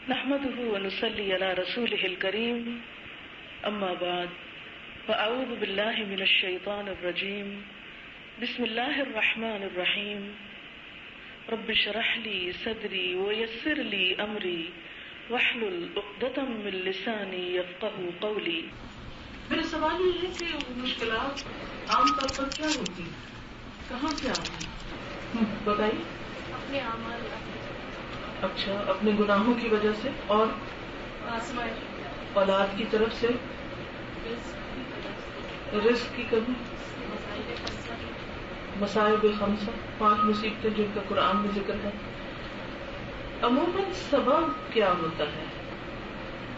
نحمده ونصلي على رسوله الكريم أما بعد فأعوذ بالله من الشيطان الرجيم بسم الله الرحمن الرحيم رب اشرح لي صدري ويسر لي أمري واحلل عقدة من لساني يفقهوا قولي. میرا سوال یہ ہے کہ مشکلات عام طور پر کیا ہوتی ہیں، کہاں سے آتی ہیں؟ بتائیے. اپنے اعمال، اچھا، اپنے گناہوں کی وجہ سے اور اولاد کی طرف سے، رزق کی کمی، مصائب خمسہ، 5 مصیبتیں جن کا قرآن میں ذکر ہے. عموماً سبب کیا ہوتا ہے،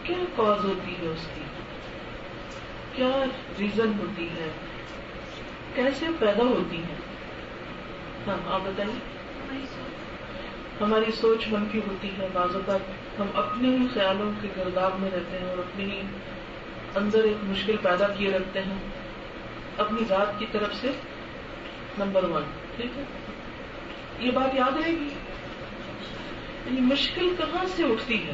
کیا کاز ہوتی ہے اس کی، کیا ریزن ہوتی ہے، کیسے پیدا ہوتی ہے؟ ہاں آپ بتائیے. ہماری سوچ منفی ہوتی ہے، بعض اوقات ہم اپنے ہی خیالوں کے گرداب میں رہتے ہیں اور اپنے ہی اندر ایک مشکل پیدا کیے رکھتے ہیں اپنی ذات کی طرف سے. نمبر 1، ٹھیک ہے، یہ بات یاد رہے گی. یہ مشکل کہاں سے اٹھتی ہے،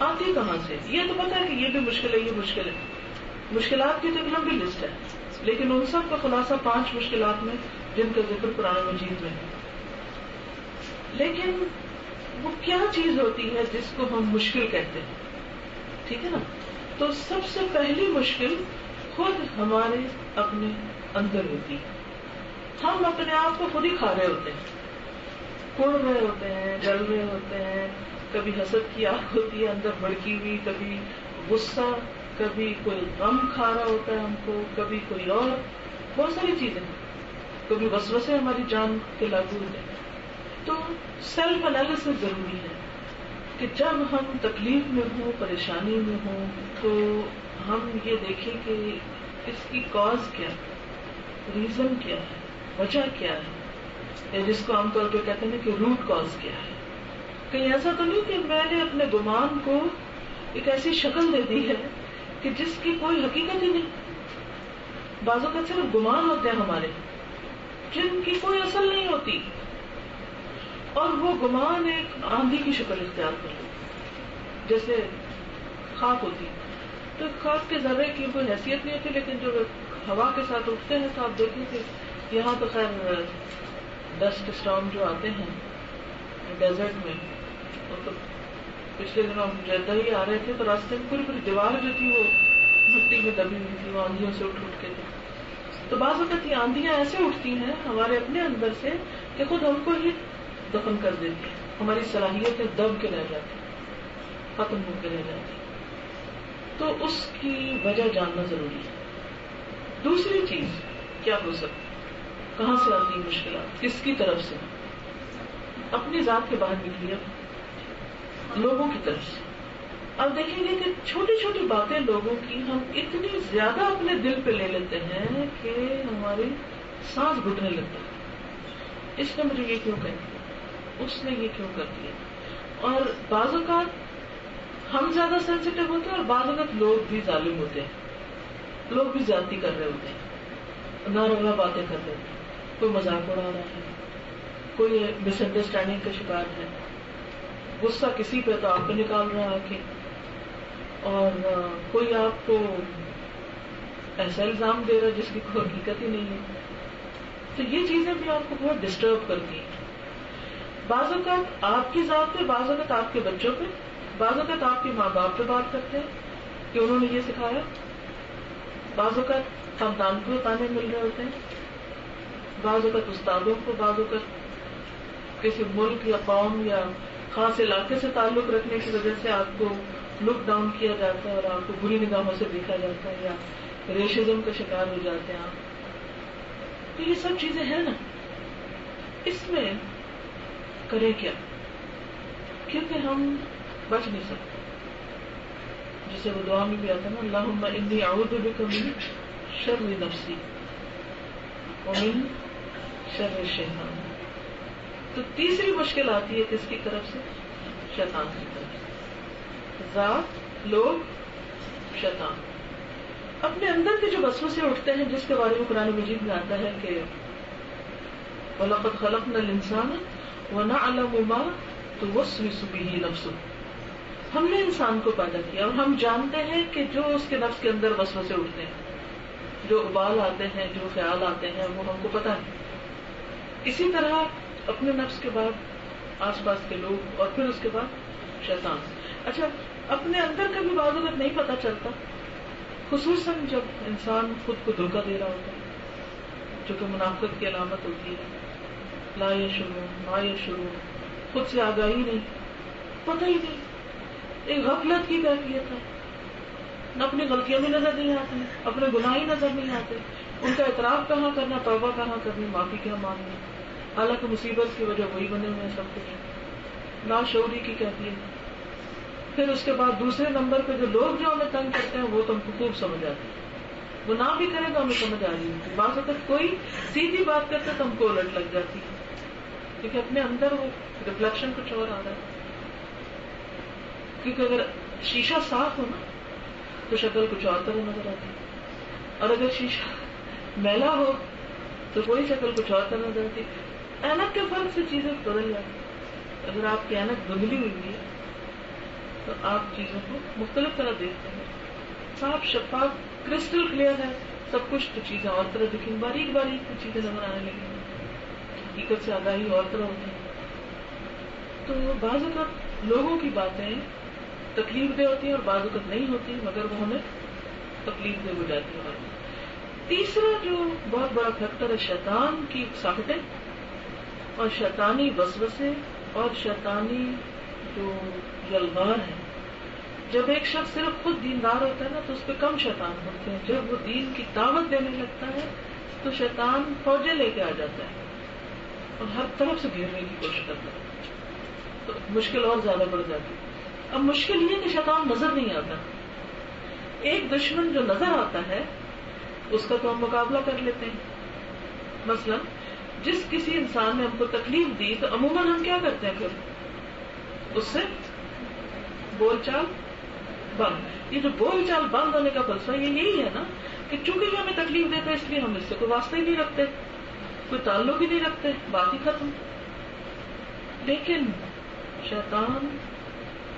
آتی کہاں سے؟ یہ تو پتا ہے کہ یہ بھی مشکل ہے، یہ مشکل ہے. مشکلات کی تو ایک لمبی لسٹ ہے، لیکن ان سب کا خلاصہ 5 مشکلات میں جن کا ذکر قرآن مجید میں ہے. لیکن وہ کیا چیز ہوتی ہے جس کو ہم مشکل کہتے ہیں؟ ٹھیک ہے نا. تو سب سے پہلی مشکل خود ہمارے اپنے اندر ہوتی ہے. ہم اپنے آپ کو خود ہی کھا رہے ہوتے ہیں، کوڑ رہے ہوتے ہیں، جل رہے ہوتے ہیں. کبھی حسد کی آگ ہوتی ہے اندر بھڑکی ہوئی، کبھی غصہ، کبھی کوئی غم کھا رہا ہوتا ہے ہم کو، کبھی کوئی اور بہت ساری چیزیں، کبھی وسوسے ہماری جان کے لاگو ہوتے ہیں. تو سیلف انالیسس ضروری ہے کہ جب ہم تکلیف میں ہوں، پریشانی میں ہوں، تو ہم یہ دیکھیں کہ اس کی کاز کیا ہے، ریزن کیا ہے، وجہ کیا ہے، یا جس کو عام طور پہ کہتے ہیں کہ روٹ کاز کیا ہے. کہیں ایسا تو نہیں کہ میں نے اپنے گمان کو ایک ایسی شکل دے دی ہے کہ جس کی کوئی حقیقت ہی نہیں. بعض اوقات صرف گمان ہوتے ہیں ہمارے جن کی کوئی اصل نہیں ہوتی، اور وہ گمان ایک آندھی کی شکل اختیار کر لے. جیسے خاک ہوتی، تو خاک کے ذرے کی کوئی حیثیت نہیں ہوتی، لیکن جو ہوا کے ساتھ اٹھتے ہیں تو آپ دیکھیں کہ یہاں تو خیر ڈسٹ اسٹارم جو آتے ہیں ڈیزرٹ میں، تو پچھلے دنوں ہم جدہ ہی آ رہے تھے تو راستے میں پوری دیوار جو تھی وہ مٹی میں دبی ہوئی تھی، وہ آندھیوں سے اٹھ کے تھی. تو بعض اوقات یہ آندھیاں ایسے اٹھتی ہیں ہمارے اپنے اندر سے کہ خود ہم کو ہی دفن کر دیتی ہے. ہماری صلاحیتیں دب کے رہ جاتی، ختم ہو کے رہ جاتی. تو اس کی وجہ جاننا ضروری ہے. دوسری چیز کیا ہو سکتی، کہاں سے آتی ہے مشکلات، کس کی طرف سے؟ اپنی ذات کے باہر نکلیے، لوگوں کی طرف سے. اب دیکھیں گے کہ چھوٹی چھوٹی باتیں لوگوں کی ہم اتنی زیادہ اپنے دل پہ لے لیتے ہیں کہ ہماری سانس گھٹنے لگتی ہے. اس نے مجھے یہ کیوں کہہ دیا، اس نے یہ کیوں کر دیا. اور بعض اوقات ہم زیادہ سینسیٹیو ہوتے ہیں اور بعض اوقات لوگ بھی ظالم ہوتے ہیں، لوگ بھی زیادتی کر رہے ہوتے ہیں، ناروا باتیں کر رہے ہوتے ہیں. کوئی مذاق اڑا رہا ہے، کوئی مس انڈرسٹینڈنگ کا شکار ہے، غصہ کسی پہ تو آپ پہ نکال رہا ہے کہ، اور کوئی آپ کو ایسا الزام دے رہا ہے جس کی کوئی حقیقت ہی نہیں ہے. تو یہ چیزیں بھی آپ کو بہت ڈسٹرب کرتی ہیں. بعض اوقات آپ کی ذات پہ، بعض اوقات آپ کے بچوں پہ، بعض اوقات آپ کے ماں باپ پہ بات کرتے ہیں کہ انہوں نے یہ سکھایا. بعض اوقات خاندان کو تانے مل رہے ہوتے ہیں، بعض اوقات استادوں کو، بعض اوقات کسی ملک یا قوم یا خاص علاقے سے تعلق رکھنے کی وجہ سے آپ کو لک ڈاؤن کیا جاتا ہے اور آپ کو بری نگاہوں سے دیکھا جاتا ہے، یا ریشزم کا شکار ہو جاتے ہیں آپ. تو یہ سب چیزیں ہیں نا. اس میں کریں کیا، کیونکہ ہم بچ نہیں سکتے. جسے وہ دعا میں بھی آتا ہے نا، اللہم انی اعوذ بک من شر نفسی ومن شر الشیطان. تو تیسری مشکل آتی ہے کس کی طرف سے؟ شیطان کی طرف سے. ذات، لوگ، شیطان. اپنے اندر کے جو وسوسے اٹھتے ہیں جس کے بارے میں قرآن مجید میں آتا ہے کہ وَلَقَدْ خَلَقْنَا الْإِنسَانَ وَنَعْلَمُ مَا تُوَسْوِسُ بِهِ نَفْسُهُ. ہم نے انسان کو پیدا کیا اور ہم جانتے ہیں کہ جو اس کے نفس کے اندر وسوسے اٹھتے ہیں، جو ابال آتے ہیں، جو خیال آتے ہیں، وہ ہم کو پتا ہے۔ اسی طرح اپنے نفس کے بعد آس پاس کے لوگ اور پھر اس کے بعد شیطان۔ اچھا، اپنے اندر کا بھی بعض وقت نہیں پتا چلتا، خصوصاً جب انسان خود کو دھوکہ دے رہا ہوتا ہے، جو کہ منافقت کی علامت ہوتی ہے۔ لا یشعرون ما یشعرون، خود سے آگاہی نہیں، پتہ ہی نہیں، ایک غفلت کی کیفیت ہے، نہ اپنی غلطیاں بھی نظر نہیں آتی، اپنے گناہ ہی نظر نہیں آتے، ان کا اعتراف کہاں کرنا، توبہ کہاں کرنی، معافی کیا مانگنی، حالانکہ مصیبت کی وجہ وہی بنے ہوئے ہیں سب کچھ، ناشعوری کی کیفیت۔ پھر اس کے بعد دوسرے نمبر پہ جو لوگ جو ہمیں تنگ کرتے ہیں وہ تو ہم کو خوب سمجھ آتے ہیں، گناہ بھی کرے تو ہمیں سمجھ آ رہی ہوتی ہے، بعض وقت کوئی سیدھی بات کرتے تو ہم کو الٹ لگ جاتی ہے، کیونکہ اپنے اندر وہ ریفلیکشن کچھ اور آ رہا ہے۔ کیونکہ اگر شیشہ صاف ہو نا تو شکل کچھ اور طرح نظر آتی ہے، اور اگر شیشہ میلا ہو تو کوئی شکل کچھ اور طرح نظر آتی ہے۔ اینک کے فرق سے چیزیں بدل جاتی ہیں۔ اگر آپ کی اینک دھندلی ہوئی ہے تو آپ چیزوں کو مختلف طرح دیکھتے ہیں، صاف شفاف کرسٹل کلیئر ہے سب کچھ، تو چیزیں اور طرح دکھیں، باریک باریک چیزیں نظر آنے لگیں، حقیقت سے آگاہی اور طرح ہوتی ہے۔ تو بعض اوقات لوگوں کی باتیں تکلیف دہ ہوتی ہیں اور بعض اوقات نہیں ہوتی، مگر وہ ہمیں تکلیف دہ ہو جاتی ہے۔ تیسرا جو بہت بڑا فیکٹر ہے شیطان کی ساکٹیں اور شیطانی وسوسے اور شیطانی جو یلغار ہے۔ جب ایک شخص صرف خود دیندار ہوتا ہے نا تو اس پہ کم شیطان ہوتے ہیں، جب وہ دین کی دعوت دینے لگتا ہے تو شیطان فوجیں لے کے آ جاتا ہے اور ہر طرف سے گھیرنے کی کوشش کرتا ہے، تو مشکل اور زیادہ بڑھ جاتی ہے۔ اب مشکل یہ کہ شیطان نظر نہیں آتا، ایک دشمن جو نظر آتا ہے اس کا تو ہم مقابلہ کر لیتے ہیں۔ مثلا جس کسی انسان نے ہم کو تکلیف دی تو عموماً ہم کیا کرتے ہیں، پھر اس سے بول چال بند۔ یہ جو بول چال بند ہونے کا فلسفہ یہ یہی ہے نا کہ چونکہ یہ ہمیں تکلیف دیتا ہے اس لیے ہم اس سے کوئی واسطہ ہی نہیں رکھتے، کوئی تعلق ہی نہیں رکھتے، بات ہی ختم۔ لیکن شیطان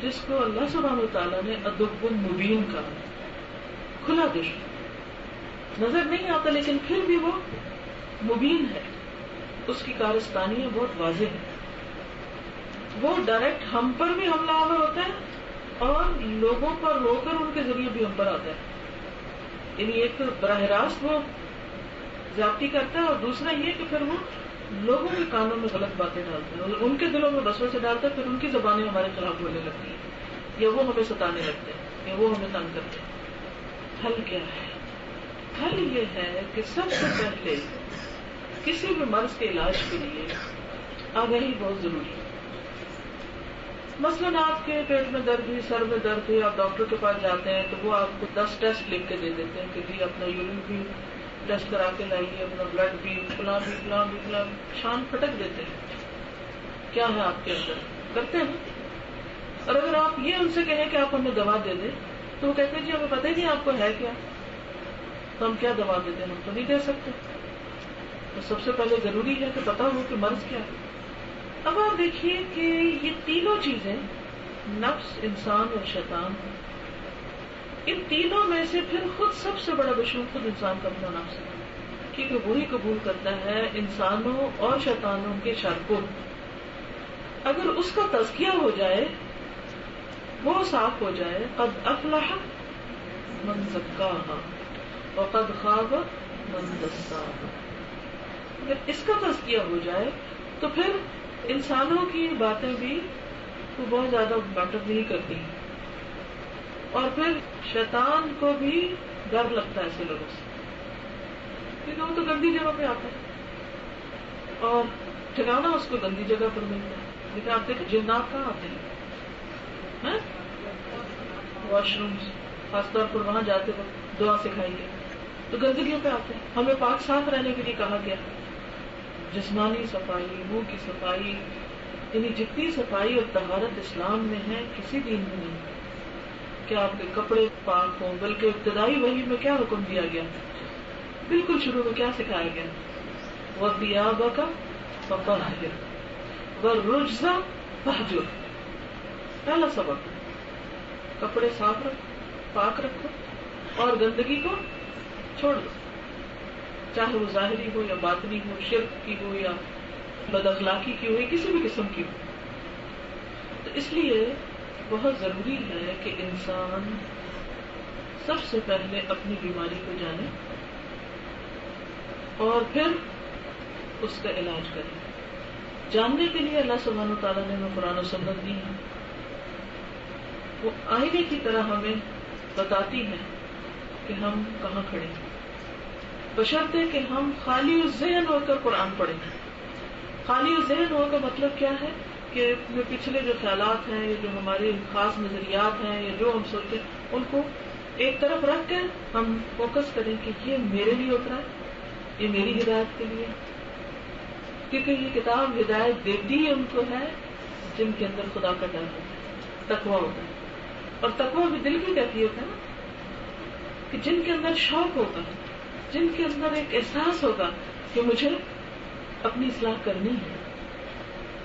جس کو اللہ سبحانہ وتعالیٰ نے عدو مبین کہا، کھلا دشمن، نظر نہیں آتا لیکن پھر بھی وہ مبین ہے، اس کی کارستانیاں بہت واضح ہیں، وہ ڈائریکٹ ہم پر بھی حملہ آور ہوتا ہے اور لوگوں پر رو کر ان کے ذریعے بھی ہم پر آتا ہے۔ یعنی ایک تو براہ راست وہ زیادتی کرتا ہے اور دوسرا یہ کہ پھر وہ لوگوں کے کانوں میں غلط باتیں ڈالتے ہیں، ان کے دلوں میں وسوسے ڈالتا ہے، پھر ان کی زبانیں ہمارے خلاف بولنے لگتی ہیں یا وہ ہمیں ستانے لگتے ہیں یا وہ ہمیں تنگ کرتے ہیں۔ حل کیا ہے؟ حل یہ ہے کہ سب سے پہلے کسی بھی مرض کے علاج کے لیے آگاہی بہت ضروری ہے۔ مثلاً آپ کے پیٹ میں درد ہوئی، سر میں درد ہوئی، آپ ڈاکٹر کے پاس جاتے ہیں تو وہ آپ کو 10 ٹیسٹ لکھ کے دے دیتے ہیں کہ جی اپنا یورین بھی ٹیسٹ کرا کے لائیے، اپنا بلڈ بھی، فلاں بھی فلاں بھی فلاں، شان پھٹک دیتے ہیں کیا ہے آپ کے اندر، کرتے ہیں۔ اور اگر آپ یہ ان سے کہیں کہ آپ ہمیں دوا دے دیں تو وہ کہتے ہیں جی ہمیں پتہ ہی نہیں آپ کو ہے کیا، تو ہم کیا دوا دے دیں، ہم تو نہیں دے سکتے۔ تو سب سے پہلے ضروری ہے کہ پتہ ہو کہ مرض کیا ہے۔ اب آپ دیکھیے کہ یہ تینوں چیزیں، نفس، انسان اور شیطان، ان تینوں میں سے پھر خود سب سے بڑا دشمن خود انسان کا اپنا نفس ہے، کیونکہ وہی قبول کرتا ہے انسانوں اور شیطانوں کے شر کو۔ اگر اس کا تزکیہ ہو جائے، وہ صاف ہو جائے، قد افلح من زکاہا وقد خاب من دساہا، اگر اس کا تزکیہ ہو جائے تو پھر انسانوں کی باتیں بھی وہ بہت زیادہ میٹر نہیں کرتی، اور پھر شیطان کو بھی ڈر لگتا ہے ایسے لوگوں سے، کیونکہ وہ تو گندی جگہ پہ آتا ہے اور ٹھکانا اس کو گندی جگہ پر ملتا ہے۔ لیکن آپ دیکھیں جنات کہاں آتے ہیں، واش رومز، خاص طور پر وہاں جاتے وقت دعا سکھائی گئی تو گندگیوں پہ آتے ہیں۔ ہمیں پاک صاف رہنے کے لیے کہا گیا، جسمانی صفائی، منہ کی صفائی، یعنی جتنی صفائی اور طہارت اسلام میں ہے کسی دین میں نہیں کہ آپ کے کپڑے پاک ہوں، بلکہ ابتدائی وحی میں کیا حکم دیا گیا، بالکل شروع میں کیا سکھایا گیا، وَثِيَابَكَ فَطَهِّرْ وَالرُّجْزَ فَاهْجُرْ، پہلا سبق کپڑے صاف رکھو، پاک رکھو اور گندگی کو چھوڑ دو، چاہے وہ ظاہری ہو یا باطنی ہو، شرک کی ہو یا بد اخلاقی کی ہو یا کسی بھی قسم کی ہو. تو اس لیے بہت ضروری ہے کہ انسان سب سے پہلے اپنی بیماری کو جانے اور پھر اس کا علاج کرے. جاننے کے لیے اللہ سبحانہ و تعالیٰ نے ہمیں قرآن و سنت دی ہے. وہ آئینے کی طرح ہمیں بتاتی ہے کہ ہم کہاں کھڑے ہیں، بشرطے کہ ہم خالی ذہن ہو کر قرآن پڑھیں. خالی ذہن ہو کا مطلب کیا ہے کہ پچھلے جو خیالات ہیں، جو ہمارے خاص نظریات ہیں یا جو ہم سوچتے ہیں، ان کو ایک طرف رکھ کے ہم فوکس کریں کہ یہ میرے لیے اترا ہے، یہ میری ہدایت کے لیے. کیونکہ یہ کتاب ہدایت دیتی ان کو ہے جن کے اندر خدا کا ڈر ہوتا ہے، تقویٰ ہوتا ہے. اور تقویٰ بھی دل کی کیفیت ہے نا، کہ جن کے اندر شوق ہوگا، جن کے اندر ایک احساس ہوگا کہ مجھے اپنی اصلاح کرنی ہے،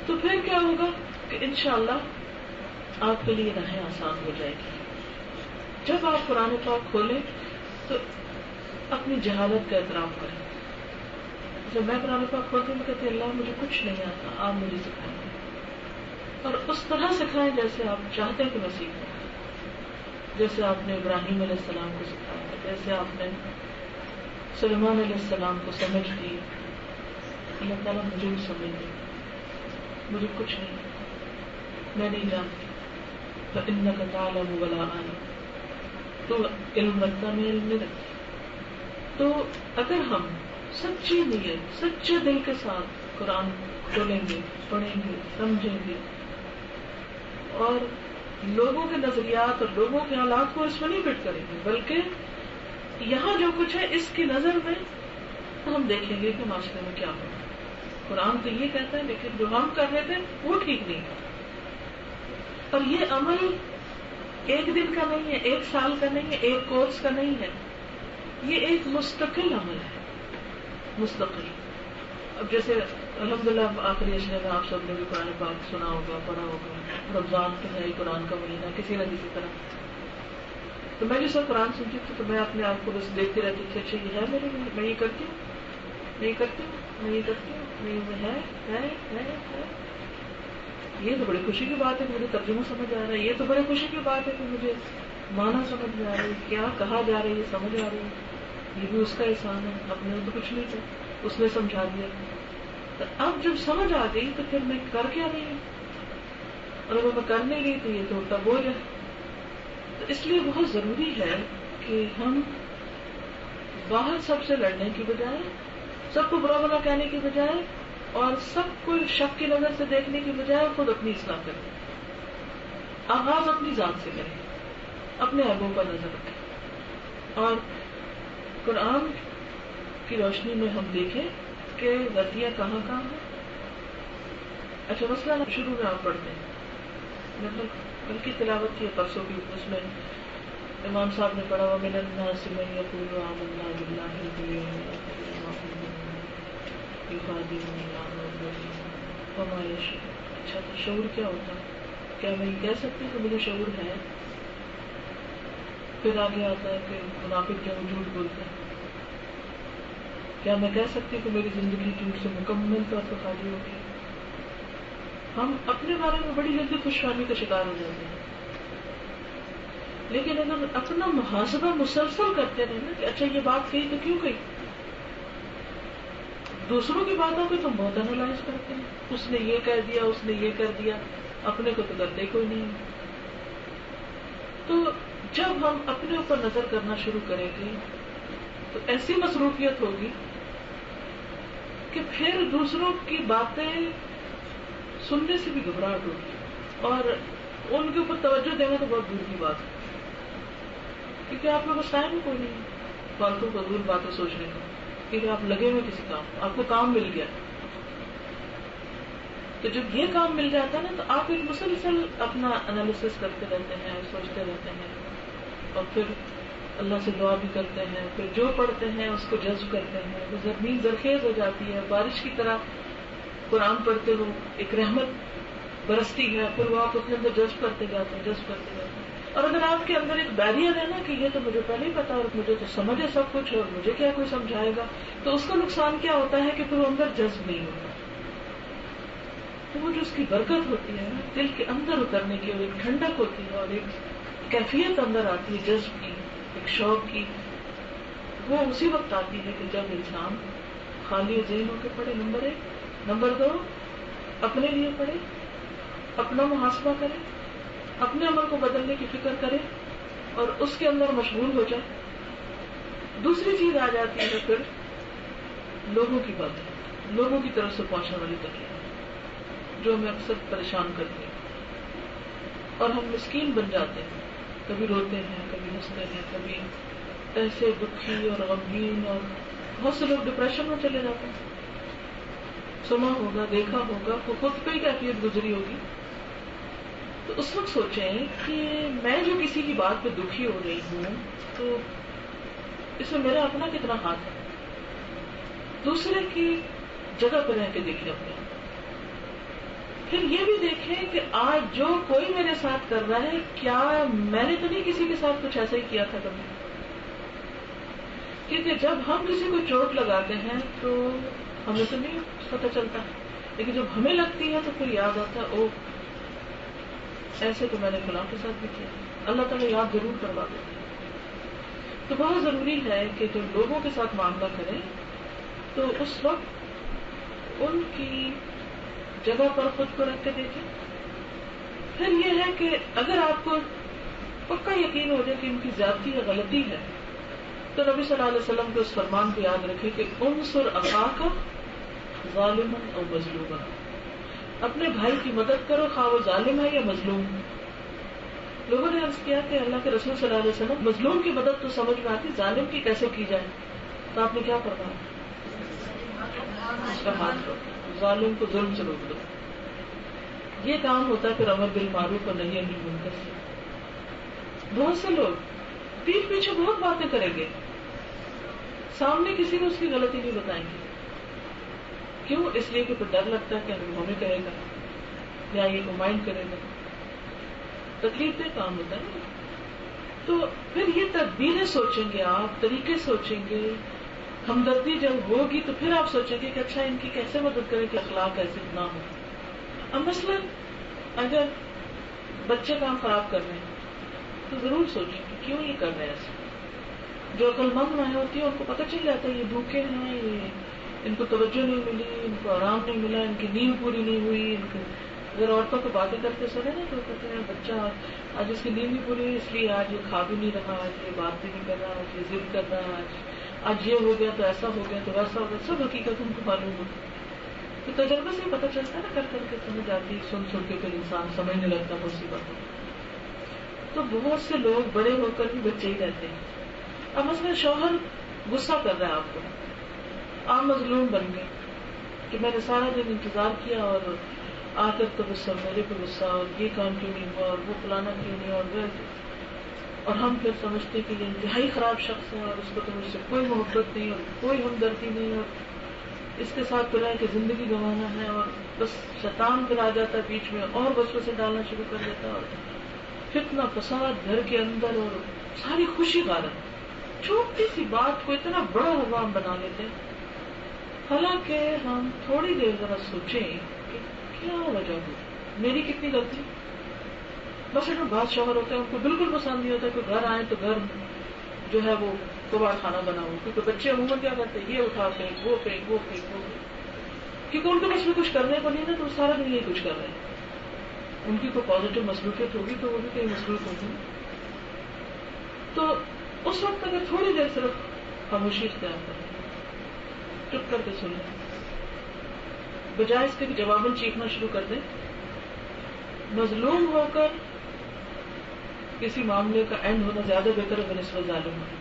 تو پھر کیا ہوگا کہ انشاءاللہ آپ کے لیے راہیں آسان ہو جائے گی. جب آپ قرآن پاک کھولیں تو اپنی جہالت کا اعتراف کریں. جب میں قرآن پاک کھولتی ہوں میں کہتی اللہ مجھے کچھ نہیں آتا، آپ مجھے سکھائیں گے، اور اس طرح سکھائیں جیسے آپ چاہتے ہیں کہ میں سیکھوں، جیسے آپ نے ابراہیم علیہ السلام کو سکھایا، جیسے آپ نے سلیمان علیہ السلام کو سمجھ دی. اللہ تعالیٰ مجھے بھی سمجھ دی، مجھے کچھ نہیں، میں نہیں جانتی. فإنك تعلم ولا أعلم، تو علم رکھتا میں علم نہیں رکھتی. تو اگر ہم سچی نیت، سچے دل کے ساتھ قرآن کھولیں گے، پڑھیں گے، سمجھیں گے اور لوگوں کے نظریات اور لوگوں کے حالات کو اس میں نہیں فٹ کریں گے، بلکہ یہاں جو کچھ ہے اس کی نظر میں ہم دیکھیں گے کہ معاشرے میں کیا ہو. قرآن تو یہ کہتا ہے لیکن جو ہم کر رہے تھے وہ ٹھیک نہیں ہے. اور یہ عمل ایک دن کا نہیں ہے، ایک سال کا نہیں ہے، ایک کورس کا نہیں ہے، یہ ایک مستقل عمل ہے، مستقل. اب جیسے الحمدللہ آخری اشرے میں آپ سب نے بھی قرآن پاک سنا ہوگا، پڑھا ہوگا. رمضان کے ہے قرآن کا مہینہ کسی نہ کسی طرح. تو میں جس وقت قرآن سنتی تھی تو میں اپنے آپ کو بس دیکھتی رہتی تھی، اچھا یہ ہے میرے لیے، میں یہ کرتی ہوں، میں یہ کرتی ہوں، میں یہ کرتی ہوں، میں ہے. یہ تو بڑی خوشی کی بات ہے کہ مجھے ترجمہ سمجھ آ رہا ہے، یہ تو بڑی خوشی کی بات ہے کہ مجھے معنی سمجھ میں آ رہی ہے، کیا کہا جا رہا ہے یہ سمجھ آ رہی ہے. یہ بھی اس کا احسان ہے، اپنے تو کچھ نہیں تھا، اس نے سمجھا دیا. تو اب جب سمجھ آ گئی تو پھر میں کر کیا رہی ہوں، اور اگر میں کر نہیں رہی تو یہ تو تب بوجھ ہے. تو اس لیے بہت ضروری ہے کہ ہم باہر سب سے لڑنے کی بجائے، سب کو برا بھلا کہنے کی بجائے اور سب کو شک کی نظر سے دیکھنے کی بجائے خود اپنی اصلاح کریں. آغاز اپنی ذات سے کریں، اپنے عیبوں پر نظر رکھیں اور قرآن کی روشنی میں ہم دیکھیں کہ غلطیاں کہاں کہاں ہیں. اچھا مسئلہ شروع میں آپ پڑھتے ہیں، مطلب ان کی تلاوت کی پرسوں کی، اس میں امام صاحب نے پڑھا وَمِنَ النَّاسِ مَن يَقُولُ آمَنَّا بِاللَّهِ وَبِالْيَوْمِ الْآخِرِ يُخَادِعُونَ اللَّهَ وَمَا يَشْعُرُونَ. اچھا تو شعور کیا ہوتا ہے؟ کیا میں یہ کہہ سکتی ہوں کہ مجھے شعور ہے؟ پھر آگے آتا ہے کہ منافق جو جھوٹ بولتے ہیں. کیا میں کہہ سکتی ہوں کہ میری زندگی جھوٹ سے مکمل طور پر خالی ہوگی؟ ہم اپنے بارے میں بڑی جلدی خوش فہمی کا شکار ہو جاتے ہیں، لیکن اگر اپنا محاسبہ مسلسل کرتے رہے نا کہ اچھا یہ بات کہی تو کیوں کہی. دوسروں کی باتوں کو تو بہت انالائز کرتے ہیں، اس نے یہ کہہ دیا، اس نے یہ کر دیا، اپنے کو تو کرتے کوئی نہیں. تو جب ہم اپنے اوپر نظر کرنا شروع کریں گے تو ایسی مصروفیت ہوگی کہ پھر دوسروں کی باتیں سننے سے بھی گھبراہٹ ہوگی، اور ان کے اوپر توجہ دینا تو بہت دور کی بات ہے، کیونکہ آپ کے پاس ٹائم کوئی نہیں فالتو فضول باتیں سوچنے کا، کیونکہ آپ لگے ہوئے کسی کام، آپ کو کام مل گیا. تو جب یہ کام مل جاتا ہے نا تو آپ ایک مسلسل اپنا انالیسس کرتے رہتے ہیں، سوچتے رہتے ہیں، اور پھر اللہ سے دعا بھی کرتے ہیں، پھر جو پڑھتے ہیں اس کو جذب کرتے ہیں، وہ زمین زرخیز ہو جاتی ہے. بارش کی طرح قرآن پڑھتے ہو ایک رحمت برستی ہے، پھر وہ آپ اپنے اندر جذب کرتے جاتے ہیں. اور اگر آپ کے اندر ایک بیریئر ہے نا کہ یہ تو مجھے پہلے ہی پتا اور مجھے تو سمجھ ہے سب کچھ اور مجھے کیا کوئی سمجھائے گا، تو اس کا نقصان کیا ہوتا ہے کہ پھر وہ اندر جذب نہیں ہوتا. تو وہ جو اس کی برکت ہوتی ہے نا دل کے اندر اترنے کی، اور ایک ٹھنڈک ہوتی ہے اور ایک کیفیت اندر آتی ہے جذب کی، ایک شوق کی، وہ اسی وقت آتی ہے کہ جب انسان خالی ذہن ہو کے پڑھے. نمبر 1. نمبر 2، اپنے لیے پڑھے، اپنا محاسبہ کرے، اپنے عمل کو بدلنے کی فکر کرے اور اس کے اندر مشغول ہو جائے. دوسری چیز آ جاتی ہے پھر لوگوں کی باتیں، لوگوں کی طرف سے پہنچنے والی تکلیف جو ہمیں اکثر پریشان کرتی ہے اور ہم مسکین بن جاتے ہیں. کبھی روتے ہیں، کبھی ہنستے ہیں، کبھی ایسے دکھی اور غمگین، اور بہت سے لوگ ڈپریشن میں چلے جاتے ہیں. سنا ہوگا، دیکھا ہوگا، خود پہ ہی کیفیت گزری ہوگی. تو اس وقت سوچیں کہ میں جو کسی کی بات پہ دکھی ہو رہی ہوں تو اس میں میرا اپنا کتنا ہاتھ ہے. دوسرے کی جگہ پہ رہ کے دیکھیں اپنے. پھر یہ بھی دیکھیں کہ آج جو کوئی میرے ساتھ کر رہا ہے کیا میں نے تو نہیں کسی کے ساتھ کچھ ایسا ہی کیا تھا کبھی. کیونکہ جب ہم کسی کو چوٹ لگاتے ہیں تو ہمیں تو نہیں پتہ چلتا، لیکن جب ہمیں لگتی ہے تو پھر یاد آتا ہے او ایسے تو میں نے فلاں کے ساتھ بھی کیا. اللہ تعالیٰ یاد ضرور کروا دیتے ہیں. تو بہت ضروری ہے کہ جب لوگوں کے ساتھ معاملہ کریں تو اس وقت ان کی جگہ پر خود کو رکھ کے دیکھیں. پھر یہ ہے کہ اگر آپ کو پکا یقین ہو جائے کہ ان کی زیادتی یا غلطی ہے تو نبی صلی اللہ علیہ وسلم کے اس فرمان کو یاد رکھیں کہ انصر اخاک ظالما او مظلوما. اپنے بھائی کی مدد کرو خواہ وہ ظالم ہے یا مظلوم. لوگوں نے عرض کیا کہ اللہ کے رسول صلی اللہ علیہ وسلم مظلوم کی مدد تو سمجھ میں آتی، ظالم کی کیسے کی جائے؟ تو آپ نے کیا فرمایا؟ اس کا ہاتھ روکو، ظالم کو ظلم سے روک دو. یہ کام ہوتا ہے پھر امر بالمعروف اور نہی عن المنکر سے. بہت سے لوگ پیٹھ پیچھے بہت باتیں کریں گے، سامنے کسی کو اس کی غلطی نہیں بتائیں گے. کیوں؟ اس لیے کہ پھر ڈر لگتا ہے کہ ہمیں کہے گا یا یہ کو مائنڈ کرے گا. تکلیف دہ کام ہوتا ہے نا. تو پھر یہ تدبیریں سوچیں گے آپ، طریقے سوچیں گے. ہمدردی جب ہوگی تو پھر آپ سوچیں گے کہ اچھا ان کی کیسے مدد کریں کہ اخلاق ایسے نہ ہو. اب مثلاً اگر بچے کام خراب کر رہے ہیں تو ضرور سوچیں کہ کیوں یہ کر رہے ہیں ایسے. جو عقل مند مائیں ہوتی ہے ان کو پتہ چل جاتا ہے یہ بھوکے ہیں، یہ ان کو توجہ نہیں ملی، ان کو آرام نہیں ملا، ان کی نیند پوری نہیں ہوئی. ان کو اگر عورتوں کو باتیں کرتے سنے نا تو کہتے ہیں بچہ آج اس کی نیند نہیں پوری ہوئی اس لیے آج یہ کھا بھی نہیں رہا، آج یہ بات بھی نہیں کر رہا، آج یہ ضد کر رہا ہے، آج یہ ہو گیا تو ایسا ہو گیا تو ویسا ہو گیا. سب حقیقت ان کو معلوم ہوتی. تو تجربے سے پتہ چلتا ہے نا، کر کر کے سمجھ آتی، سن سن کے پھر انسان سمجھنے لگتا ہے اسی باتوں. تو بہت سے لوگ بڑے ہو کر بھی بچے ہی رہتے ہیں. اب مثلا شوہر غصہ کر رہا ہے آپ کو، آپ مظلوم بن گئے کہ میں نے سارا دن انتظار کیا اور آ کر تو غصہ میرے پہ غصہ، اور یہ کام کیوں نہیں ہوا اور وہ فلانا کیوں نہیں، اور ہم پھر سمجھتے کہ یہ انتہائی خراب شخص ہے اور اس کو تو مجھ سے کوئی محبت نہیں اور کوئی ہمدردی نہیں، اور اس کے ساتھ پھر ہے کہ زندگی گنوانا ہے. اور بس شیطان پھر آ جاتا ہے بیچ میں اور وسوسے ڈالنا شروع کر دیتا ہے، اور فتنہ فساد گھر کے اندر اور ساری خوشی غارت. چھوٹی سی بات کو اتنا بڑا ہنگام بنا لیتے ہیں. حالانکہ ہم تھوڑی دیر ذرا سوچیں کہ کیا وجہ ہو، میری کتنی غلطی. بس اگر بات شوہر ہوتے ہیں ان کو بالکل پسند نہیں ہوتا کہ گھر آئے تو گھر جو ہے وہ کباڑ خانہ بنا ہو، کیونکہ بچے عموماً کیا کرتے ہیں یہ اٹھا پھینک وہ پھینک وہ پھینک وہ پھینک، کیونکہ ان کے بس میں کچھ کرنے کو نہیں نا، تو سارا دن یہ کچھ کر رہے ہیں. ان کی کوئی پازیٹیو مصروفیت ہوگی تو وہ بھی کہیں مصروف ہوگی. تو اس وقت اگر تھوڑی دیر صرف خاموشی اختیار کریں، چپ کر کے سنیں، بجائے اس کے کہ جواباً چیخنا شروع کر دیں. مظلوم ہو کر کسی معاملے کا اینڈ ہونا زیادہ بہتر ہے بنسبت ظالم ہونا.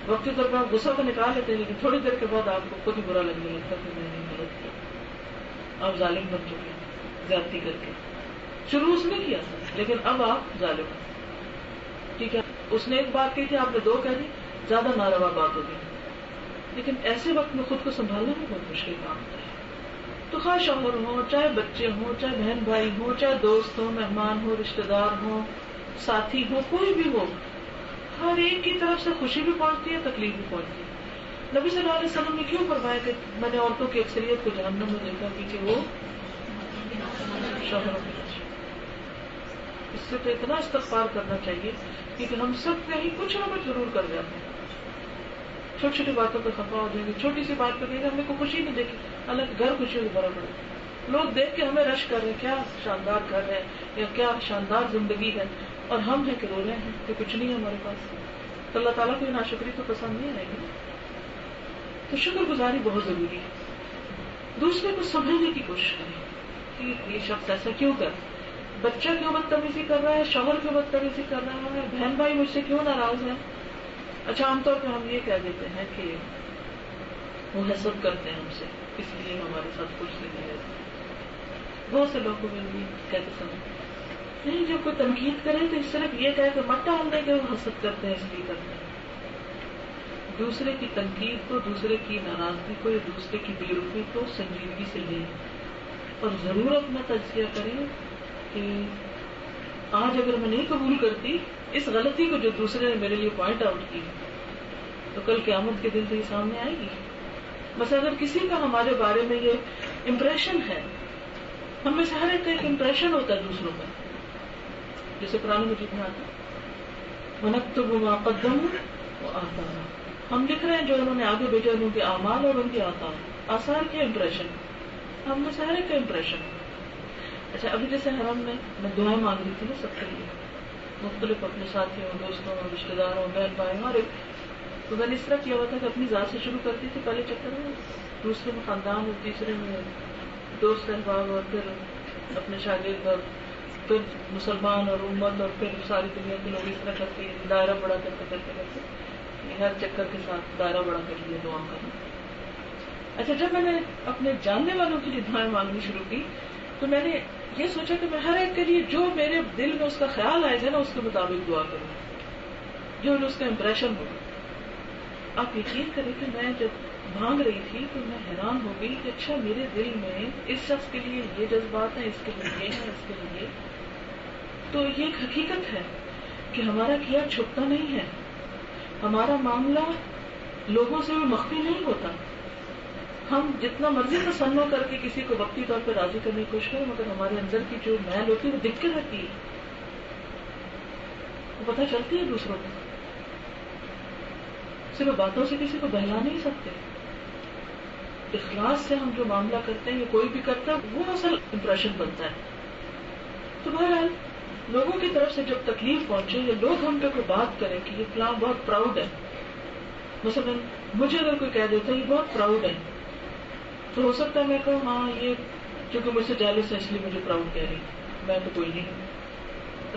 وقتی طور پر آپ غصہ تو نکال لیتے ہیں لیکن تھوڑی دیر کے بعد آپ کو خود ہی برا لگنے لگتا کہ میں نے غلط کیا. آپ ظالم بن چکے ہیں زیادتی کر کے. شروع اس نے کیا لیکن اب آپ ظالم ہیں. ٹھیک ہے، اس نے ایک بات کہی تھی، آپ نے 2 کہہ دی، زیادہ ناروا بات ہوگی. لیکن ایسے وقت میں خود کو سنبھالنا بھی بہت مشکل کام ہوتا ہے. تو خواہ شوہر ہو، چاہے بچے ہوں، چاہے بہن بھائی ہوں، چاہے دوست ہوں، مہمان ہو، رشتے دار ہوں، ساتھی ہو، کوئی بھی ہو، ہر ایک کی طرف سے خوشی بھی پہنچتی ہے، تکلیف بھی پہنچتی ہے۔ نبی صلی اللہ علیہ وسلم نے کیوں فرمایا کہ میں نے عورتوں کی اکثریت کو جہنم میں دیکھا کیونکہ وہ شوہروں کی وجہ۔ اس سے تو اتنا استغفار کرنا چاہیے کیونکہ ہم سب کہیں کچھ نہ کچھ ضرور کر جاتے ہیں، چھوٹی چھوٹی باتوں پہ خفا ہو جائیں گے، چھوٹی سی بات پہ کہیں گے ہم نے کوئی خوشی نہیں دیکھی، حالانکہ گھر خوشیوں سے بھرا پڑا ہے، لوگ دیکھ کے ہمیں رش کر رہے ہیں، کیا شاندار گھر ہے یا کیا شاندار زندگی ہے، اور ہم ہیں کہ رو رہے ہیں کہ کچھ نہیں ہے ہمارے پاس۔ تو اللہ تعالیٰ کو یہ ناشکری تو پسند نہیں آئے گی۔ تو شکر گزاری بہت ضروری ہے۔ دوسرے کو سمجھنے کی کوشش کریں کہ یہ شخص ایسا کیوں کر، بچہ کیوں بدتمیزی کر رہا ہے، شوہر کیوں بدتمیزی کر رہا ہے، بہن بھائی مجھ سے کیوں ناراض ہے۔ اچھا، عام طور پہ ہم یہ کہہ دیتے ہیں کہ وہ حسد کرتے ہیں ہم سے، اس لیے ہمارے ساتھ کچھ نہیں رہتے۔ بہت سے لوگوں میں بھی کہتے سمجھ نہیں، جب کوئی تنقید کرے تو اس صرف یہ کہہ کے مت ڈال دیں کہ وہ حسد کرتے ہیں اس لیے کرتے ہیں۔ دوسرے کی تنقید کو، دوسرے کی ناراضگی کو یا دوسرے کی بے رخی کو سنجیدگی سے لیں اور ضرور اپنا تجزیہ کریں کہ آج اگر میں نہیں قبول کرتی اس غلطی کو جو دوسرے نے میرے لیے پوائنٹ آؤٹ کی تو کل قیامت کے دن تو یہ سامنے آئے گی۔ بس اگر کسی کا ہمارے بارے میں یہ امپریشن ہے، ہم میں سے ہر ایک کا ایک امپریشن ہوتا ہے دوسروں کا، جیسے قرآن مجید میں آتا ہے وَنَكْتُبُ مَا قَدَّمُوا وَآثَارَهُمْ، ہم لکھ رہے ہیں جو انہوں نے آگے بھیجا، ان کے اعمال اور ان کے آثار کے امپریشن، ہم میں سے ہر ایک کا امپریشن۔ اچھا، ابھی جیسے حرم میں دعائیں مانگ رہی تھی نا سب کے لیے، مختلف اپنے ساتھیوں، دوستوں، رشتے داروں، بہن بھائیوں، ہر ایک، تو میں نے اس طرح کیا ہوا تھا کہ اپنی ذات سے شروع کرتی تھی پہلے چکر میں، دوسرے میں خاندان اور تیسرے میں دوست احباب اور پھر اپنے شاگرد اور پھر مسلمان اور امت اور پھر ساری دنیا کے لوگ، اس طرح کرتے دائرہ بڑا کرتے ہر چکر کے ساتھ دائرہ بڑا کر لیا دعا کرنا۔ اچھا، جب میں نے اپنے جاننے والوں کے لیے دعائیں مانگنی شروع کی تو میں نے یہ سوچا کہ میں ہر ایک کے لیے جو میرے دل میں اس کا خیال آئے گا نا اس کے مطابق دعا کروں، جو اس کا امپریشن ہوگا۔ آپ یقین کریں کہ میں جب مانگ رہی تھی تو میں حیران ہو گئی کہ اچھا میرے دل میں اس شخص کے لیے یہ جذبات ہیں، اس کے لیے یہ ہے، اس کے لیے یہ۔ تو یہ ایک حقیقت ہے کہ ہمارا کیا چھپتا نہیں ہے، ہمارا معاملہ لوگوں سے بھی مخفی نہیں ہوتا۔ ہم جتنا مرضی تصنع کر کے کسی کو وقتی طور پہ راضی کرنے کی کوشش کریں، مگر ہمارے اندر کی جو میل ہوتی ہے وہ دکھ کے رہتی ہے، وہ پتہ چلتی ہے دوسروں کو۔ صرف باتوں سے کسی کو بہلا نہیں سکتے، اخلاص سے ہم جو معاملہ کرتے ہیں یا کوئی بھی کرتا ہے وہ اصل امپریشن بنتا ہے۔ تو بہرحال لوگوں کی طرف سے جب تکلیف پہنچے یا لوگ ہم پہ کوئی بات کریں کہ یہ فلاں بہت پراؤڈ ہے، مثلا مجھے اگر کوئی کہہ دیتا ہے یہ بہت پراؤڈ ہے، تو ہو سکتا ہے میں کہوں ہاں یہ چونکہ مجھ سے جیلس ہے اس لیے مجھے پراؤڈ کہہ رہی، میں تو کوئی نہیں،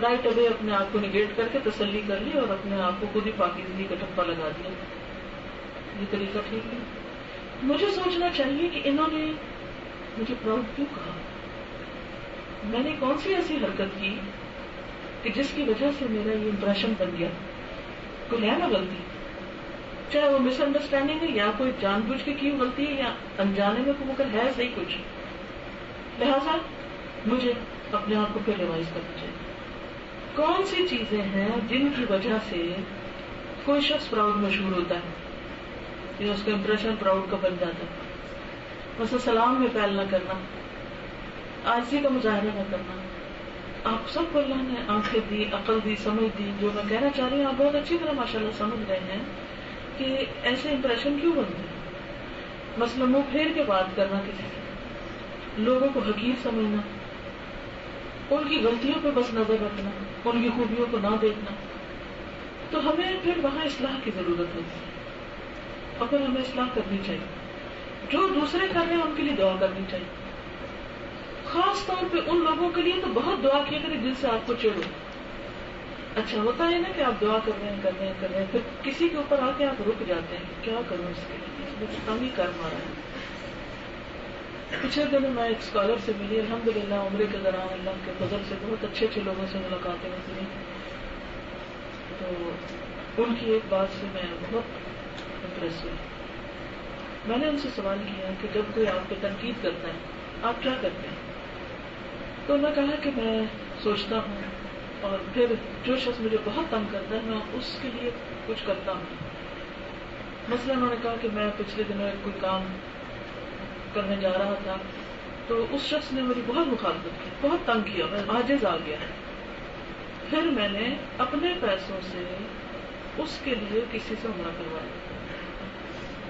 رائٹ اوے اپنے آپ کو نگیٹ کر کے تسلی کر لی اور اپنے آپ کو خود ہی پاکیزگی کا ٹھپا لگا دیا۔ یہ طریقہ ٹھیک نہیں۔ مجھے سوچنا چاہیے کہ انہوں نے مجھے پراؤڈ کیوں کہا، میں نے کون سی ایسی حرکت کی کہ جس کی وجہ سے میرا یہ امپریشن بن گیا، کوئی ہے نا غلطی، چاہے وہ مس انڈرسٹینڈنگ ہے یا کوئی جان بوجھ کے کی غلطی ہے یا انجانے میں مگر ہے صحیح کچھ، لہذا مجھے اپنے آپ کو پھر ریوائز کرنا چاہیے کون سی چیزیں ہیں جن کی وجہ سے کوئی شخص پراؤڈ مشہور ہوتا ہے یا اس کا امپریشن پراؤڈ کا بن جاتا ہے۔ مثلا سلام میں پہل نہ کرنا، عاجزی کا مظاہرہ نہ کرنا۔ آپ سب کو اللہ نے آنکھیں دی، عقل دی، سمجھ دی، جو میں کہنا چاہ رہی ہوں آپ بہت اچھی طرح ماشاءاللہ سمجھ رہے ہیں کہ ایسے امپریشن کیوں بنتے ہیں۔ مثلا منہ پھیر کے بات کرنا کسی سے، لوگوں کو حقیر سمجھنا، ان کی غلطیوں پہ بس نظر رکھنا، ان کی خوبیوں کو نہ دیکھنا، تو ہمیں پھر وہاں اصلاح کی ضرورت ہوتی ہے اور پھر ہمیں اصلاح کرنی چاہیے۔ جو دوسرے کر رہے ہیں ان کے لیے دعا کرنی چاہیے، خاص طور پہ ان لوگوں کے لیے تو بہت دعا کیا کریں جن سے آپ کو چڑ ہو۔ اچھا ہوتا ہے نا کہ آپ دعا کر رہے ہیں پھر کسی کے اوپر آ کے آپ رک جاتے ہیں، کیا کروں اس کے لیے، اس میں کم ہی کر مارا ہے۔ پچھلے دنوں میں ایک اسکالر سے ملی، الحمدللہ عمرے کے دوران اللہ کے فضل سے بہت اچھے اچھے لوگوں سے ملاقاتیں ہوئی، تو ان کی ایک بات سے میں بہت امپریس ہوئی۔ میں نے ان سے سوال کیا کہ جب کوئی آپ پہ تنقید کرتا ہے آپ کیا کرتے ہیں؟ تو انہوں نے کہا کہ میں سوچتا ہوں اور پھر جو شخص مجھے بہت تنگ کرتا ہے میں اس کے لیے کچھ کرتا ہوں. مثلا انہوں نے کہا کہ میں پچھلے دنوں ایک کوئی کام کرنے جا رہا تھا تو اس شخص نے میری بہت مخالفت کی, بہت تنگ کیا, میں عاجز آ گیا. پھر میں نے اپنے پیسوں سے اس کے لیے کسی سے عمرہ کروایا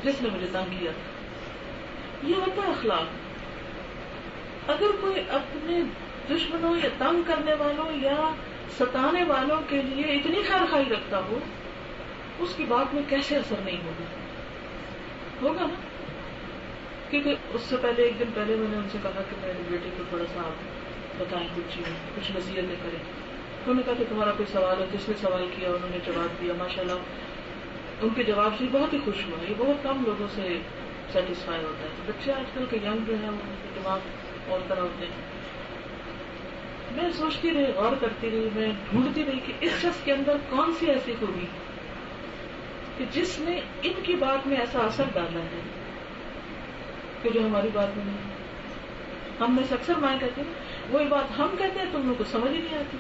جس نے مجھے تنگ کیا تھا. یہ ہوتا ہے اخلاق. اگر کوئی اپنے دشمنوں یا تنگ کرنے والوں یا ستانے والوں کے لیے اتنی خیر خواہی رکھتا ہو, اس کی بات میں کیسے اثر نہیں ہوگا؟ ہوگا نا. کیونکہ اس سے پہلے ایک دن پہلے میں نے ان سے کہا کہ میرے بیٹے کو تھوڑا سا آپ بتائیں کچھ چیزیں, کچھ نصیحتیں کریں. انہوں نے کہا کہ تمہارا کوئی سوال ہے. جس نے سوال کیا انہوں نے جواب دیا. ماشاءاللہ ان کے جواب سے بہت ہی خوش ہوا. یہ بہت کم لوگوں سے سیٹسفائی ہوتا ہے. بچے آج کل کے ینگ جو ہیں ان کے دماغ اور طرح ہوتے ہیں. میں سوچتی رہی, غور کرتی رہی, میں ڈھونڈتی رہی کہ اس شخص کے اندر کون سی ایسی خوبی کہ جس نے ان کی بات میں ایسا اثر ڈالا ہے کہ جو ہماری بات میں نہیں. ہم میں سے اکثر مائیں کہتے ہیں وہی بات ہم کہتے ہیں تم لوگ کو سمجھ ہی نہیں آتی,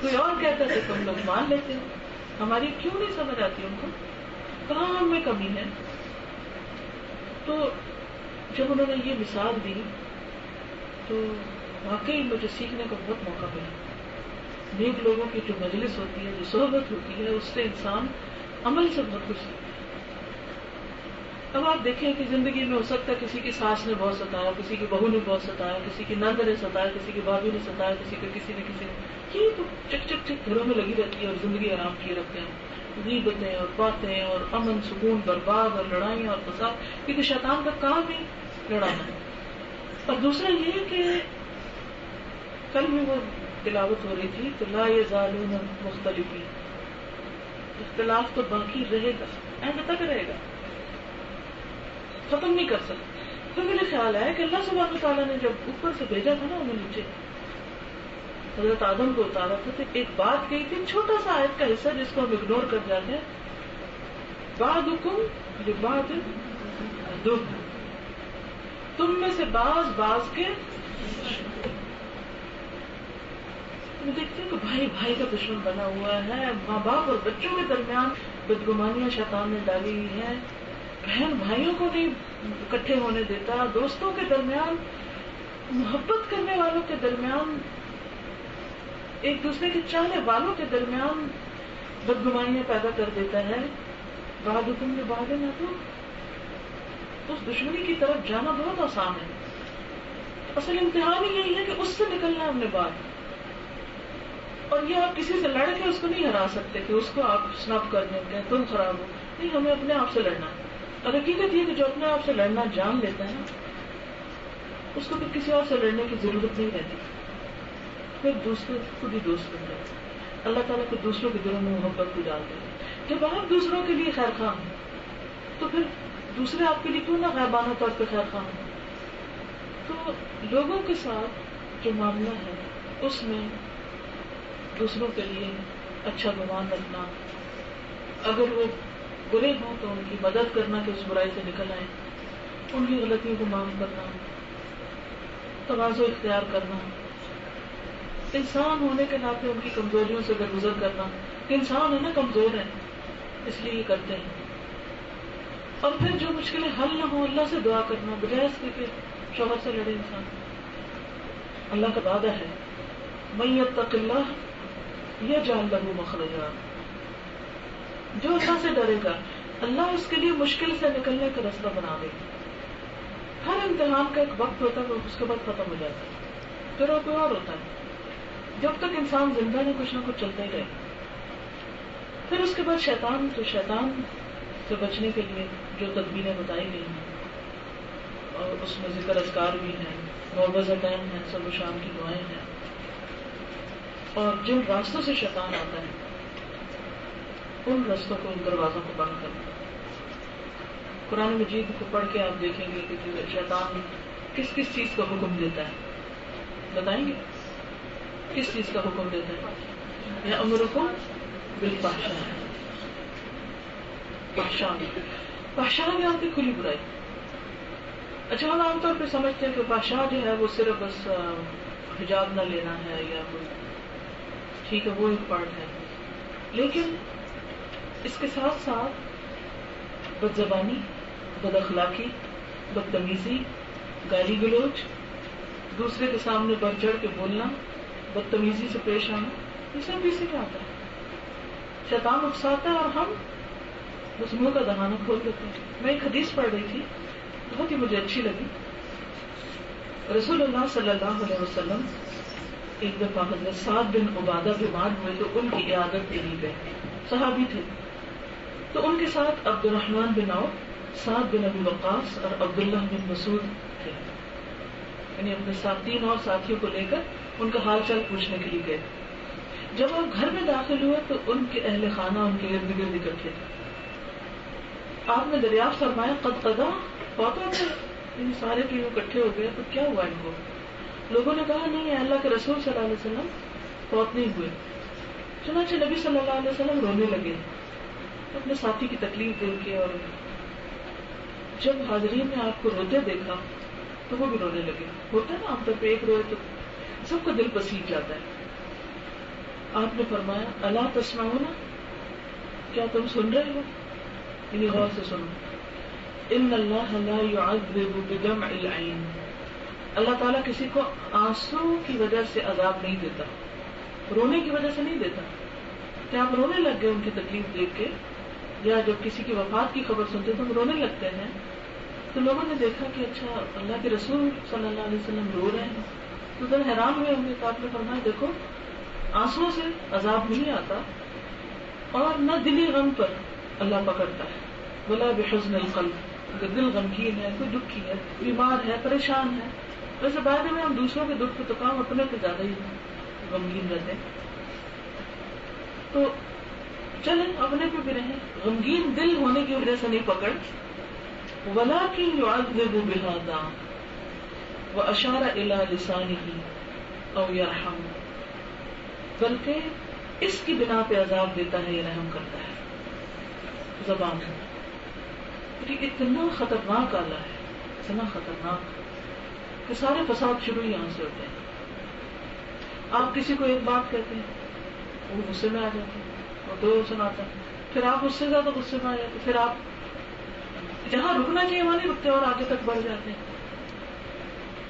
کوئی اور کہتا ہے تو تم لوگ مان لیتے ہو. ہماری کیوں نہیں سمجھ آتی ان کو؟ کہاں ہم میں کمی ہے؟ تو جب انہوں نے یہ مثال دی تو واقعی مجھے سیکھنے کا بہت موقع ملا. نیک لوگوں کی جو مجلس ہوتی ہے, جو صحبت ہوتی ہے, اس سے انسان عمل سے بہت کچھ سیکھتا ہے. اب آپ دیکھیں کہ زندگی میں ہو سکتا ہے کسی کی ساس نے بہت ستایا, کسی کی بہو نے بہت ستایا, کسی کی نند نے ستایا, کسی کی بھابھی نے ستایا, کسی نے یہ تو چک چک چک گھروں میں لگی رہتی ہے اور زندگی آرام کیے رکھتے ہیں. غیبتیں اور باتیں اور امن سکون برباد اور لڑائیاں اور فساد, کیونکہ شیطان کا کام ہی لڑانا ہے. اور دوسرا یہ کہ کل بھی وہ تلاوت ہو رہی تھی تو لا یزالون مختلفین, اختلاف تو باقی رہے گا, اینڈ تک رہے گا, ختم نہیں کر سکتے. پھر میرے خیال ہے کہ اللہ سبحانہ وتعالیٰ نے جب اوپر سے بھیجا تھا نا انہیں نیچے, حضرت آدم کو اتارا تھا تو ایک بات کہی تھی, چھوٹا سا آیت کا حصہ جس کو ہم اگنور کر جاتے ہیں, بعضکم لبعض عدو, تم میں سے بعض کے. میں دیکھتی ہوں کہ بھائی بھائی کا دشمن بنا ہوا ہے, ماں باپ اور بچوں کے درمیان بدگمانیاں شیطان نے ڈالی ہوئی ہیں, بہن بھائیوں کو نہیں اکٹھے ہونے دیتا, دوستوں کے درمیان, محبت کرنے والوں کے درمیان, ایک دوسرے کے چاہنے والوں کے درمیان بدگمانیاں پیدا کر دیتا ہے. بعضکم لبعض عدو, اس دشمنی کی طرف جانا بہت آسان ہے. اصل امتحان ہی یہی ہے کہ اس سے نکلنا ہے اپنے بعد. اور یہ آپ کسی سے لڑ کے اس کو نہیں ہرا سکتے کہ اس کو آپ سنپ کر دیں کہ تم خراب ہو. نہیں, ہمیں اپنے آپ سے لڑنا ہے. اور حقیقت یہ کہ جو اپنے آپ سے لڑنا جان لیتا ہے نا, اس کو پھر کسی اور سے لڑنے کی ضرورت نہیں رہتی, پھر دوسرے خود ہی دوست بن جاتے. اللہ تعالیٰ کو دوسروں کے دلوں میں محبت کو ڈالتے ہیں. جب آپ دوسروں کے لیے خیر خواہ ہیں تو پھر دوسرے آپ کے لیے کیوں نہ غائبانہ طور پہ خیر خواہ ہوں. تو لوگوں کے ساتھ جو معاملہ ہے اس میں دوسروں کے لیے اچھا گمان رکھنا, اگر وہ برے ہوں تو ان کی مدد کرنا کہ اس برائی سے نکل آئیں, ان کی غلطیوں کو معاف کرنا, تواضع اختیار کرنا, انسان ہونے کے ناطے ان کی کمزوریوں سے درگزر کرنا کہ انسان ہے نا, کمزور ہے اس لیے یہ کرتے ہیں. اور پھر جو مشکلیں حل نہ ہوں اللہ سے دعا کرنا, بجائے اس کے کہ شوہر سے لڑے انسان. اللہ کا وعدہ ہے من یتق اللہ یجعل لہ مخرجا, جو اللہ سے ڈرے گا اللہ اس کے لیے مشکل سے نکلنے کا راستہ بنا دے گا. ہر امتحان کا ایک وقت ہوتا ہے, اس کے بعد ختم ہو جاتا ہے, پھر اور کوئی اور ہوتا ہے. جب تک انسان زندہ ہے کچھ نہ کچھ چلتا ہی رہے. پھر اس کے بعد شیطان, تو شیطان سے بچنے کے لیے جو تدبیریں بتائی گئی ہیں, اور اس میں ذکر اذکار بھی ہیں, موعظتین ہیں, صبح و شام کی دعائیں ہیں, اور جن راستوں سے شیطان آتا ہے ان راستوں کو, ان دروازوں کو بند کرنا. قرآن مجید کو پڑھ کے آپ دیکھیں گے کہ شیطان کس کس چیز کا حکم دیتا ہے, بتائیں گے کس چیز کا حکم دیتا ہے؟ یا امرکم بالفحشاء, فحشاء میں آتی کھلی برائی. اچھا ہم عام طور پہ سمجھتے ہیں کہ بادشاہ جو ہے وہ صرف بس حجاب نہ لینا ہے یا کوئی ٹھیک ہے وہ ایک پارٹ ہے، لیکن اس کے ساتھ ساتھ بد زبانی، بد اخلاقی، بدتمیزی، گالی گلوچ، دوسرے کے سامنے بڑھ چڑھ کے بولنا، بدتمیزی سے پیش آنا، یہ سب اسی میں آتا ہے. شیطان اکساتا ہے اور ہم بس منہ کا دہانہ کھول دیتے ہیں. میں ایک حدیث پڑھ رہی تھی، بہت ہی مجھے اچھی لگی. رسول اللہ صلی اللہ علیہ وسلم ایک دفعہ حضرت سعد بن عبادہ بیمار ہوئے تو ان کی عیادت کے لیے گئے، صحابی تھے. تو ان کے ساتھ عبد الرحمن بن عوف، سعد بن ابی وقاص اور عبداللہ بن مسعود تھے. یعنی اپنے ساتھ 3 اور ساتھیوں کو لے کر ان کا حال چال پوچھنے کے لیے گئے. جب آپ گھر میں داخل ہوئے تو ان کے اہل خانہ ان کے ارد گرد اکٹھے تھے. آپ نے دریافت فرمایا قد قضا، فوت ہو گئے؟ ان سارے جو اکٹھے ہو گئے تو کیا ہوا ان کو؟ لوگوں نے کہا نہیں ہے، اللہ کے رسول صلی اللہ علیہ وسلم فوت نہیں ہوئے. چنانچہ نبی صلی اللہ علیہ وسلم رونے لگے اپنے ساتھی کی تکلیف دیکھ کے، اور جب حاضرین نے آپ کو روتے دیکھا تو وہ بھی رونے لگے. ہوتا ہے نا عام طور پہ ایک روئے تو سب کا دل پسیج جاتا ہے. آپ نے فرمایا الا تسمعون، کیا تم سن رہے ہو؟ یعنی غور سے سنو. ان اللہ لا يعذب بدمع العین، اللہ تعالیٰ کسی کو آنسو کی وجہ سے عذاب نہیں دیتا، رونے کی وجہ سے نہیں دیتا. کیا آپ رونے لگ گئے ان کی تکلیف دیکھ کے؟ یا جب کسی کی وفات کی خبر سنتے تو ہم رونے لگتے ہیں. تو لوگوں نے دیکھا کہ اچھا اللہ کے رسول صلی اللہ علیہ وسلم رو رہے ہیں تو ذرا حیران ہوئے ہوں گے. تو آپ نے فرمایا دیکھو آنسو سے عذاب نہیں آتا اور نہ دلی غم پر اللہ پکڑتا ہے. ولا بحزن القلب، اگر دل غمگین ہے، کوئی دکھی ہے، بیمار ہے، پریشان ہے. ویسے بعد میں ہم دوسروں کے دکھ تو کام اپنے پہ زیادہ ہی غمگین رہتے ہیں. تو چلیں اپنے پہ بھی رہیں، غمگین دل ہونے کی وجہ سے نہیں پکڑ. ولكن يعذب بهذا واشار الى لسانه او يرحم، بلکہ اس کی بنا پہ عذاب دیتا ہے یا رحم کرتا ہے. زبان یہ اتنا خطرناک آلہ ہے، اتنا خطرناک کہ سارے فساد شروع یہاں سے ہوتے ہیں. آپ کسی کو ایک بات کہتے ہیں وہ غصے میں آ جاتے ہیں اور 2 سناتا ہے، پھر آپ اس سے زیادہ غصے میں آ جاتے ہیں، پھر آپ جہاں رکنا چاہیے وہاں نہیں رکتے اور آگے تک بڑھ جاتے ہیں.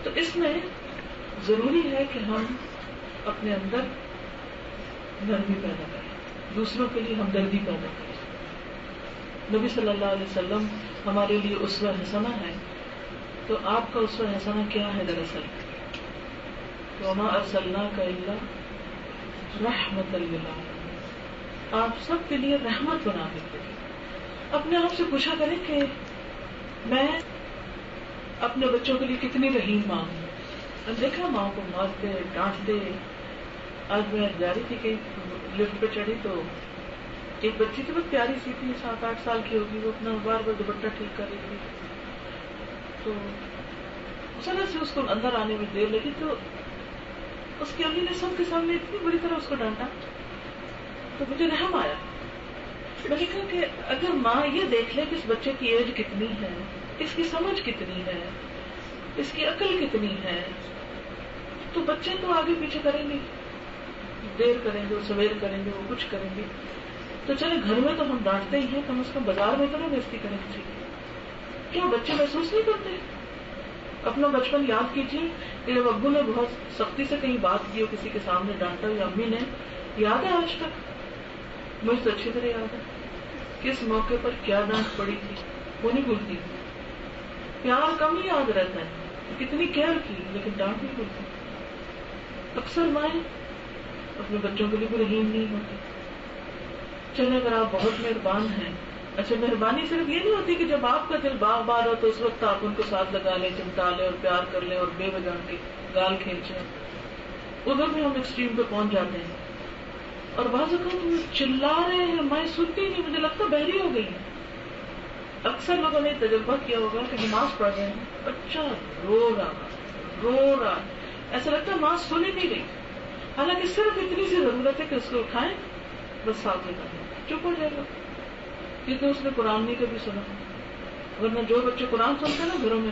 تو اس میں ضروری ہے کہ ہم اپنے اندر نرمی پیدا کریں، دوسروں کے لیے ہمدردی پیدا کریں. نبی صلی اللہ علیہ وسلم ہمارے لیے اسوہ حسنہ ہے. تو آپ کا اسوہ حسنہ کیا ہے دراصل؟ وما ارسلناک الا رحمۃ للعالمین، آپ سب کے لیے رحمت بنا دیتے ہیں. اپنے آپ سے پوچھا کریں کہ میں اپنے بچوں کے لیے کتنی رحیم ماں ہوں. دیکھا ماں کو مارتے ڈانٹتے. آج میں جا رہی تھی کہ لفٹ پہ چڑھی تو ایک بچی تھی بہت پیاری سی تھی، 7-8 سال کی ہوگی. وہ اپنا بار بار دوپٹہ ٹھیک کر رہی تھی تو ذرا سے اس کو اندر آنے میں دیر لگی تو اس کی امی نے سب کے سامنے اتنی بری طرح اس کو ڈانٹا تو مجھے رحم آیا. میں نے کہا کہ اگر ماں یہ دیکھ لے کہ اس بچے کی ایج کتنی ہے، اس کی سمجھ کتنی ہے، اس کی عقل کتنی ہے، تو بچے تو آگے پیچھے کریں گے، دیر کریں گے، سویر کریں گے، وہ کچھ کریں گے. تو چلے گھر میں تو ہم ڈانٹتے ہی ہیں، کم از کم بازار میں تو نہ بےزتی کریں گے. کیا بچے محسوس نہیں کرتے؟ اپنا بچپن یاد کیجیے کہ جب ابو نے بہت سختی سے کہیں بات کی ہو، کسی کے سامنے ڈانٹا یا امی نے، یاد ہے آج تک؟ مجھے تو اچھی طرح یاد ہے کس موقع پر کیا ڈانٹ پڑی تھی، وہ نہیں بھولتی. پیار کم ہی یاد رہتا ہے، کتنی کیئر کی لیکن ڈانٹ نہیں بھولتی. اکثر مائیں اپنے بچوں کے لیے بھی رحیم نہیں ہوتی. چلے اگر آپ بہت مہربان ہیں، اچھا مہربانی صرف یہ نہیں ہوتی کہ جب آپ کا دل باغ بار ہو تو اس وقت آپ ان کو ساتھ لگا لیں، چمٹا لیں اور پیار کر لیں اور بے وجہ کے گال کھینچیں. ادھر بھی ہم ایکسٹریم پہ پہنچ جاتے ہیں اور بعض اوقات وہ چلا رہے ہیں، مائیں سنتی نہیں، مجھے لگتا بہری ہو گئی ہیں. اکثر لوگوں نے تجربہ کیا ہوگا کہ نماز پڑھ رہے ہیں، بچہ رو رہا، ایسا لگتا ہے ماں سن ہی نہیں رہی، حالانکہ صرف اتنی سی ضرورت ہے کہ اس کو اٹھائیں، بس ساتھ لگا دیں، چپ ہو جائے گا کیونکہ اس نے قرآن نہیں کبھی سنا. ورنہ جو بچے قرآن سنتے ہیں نا گھروں میں،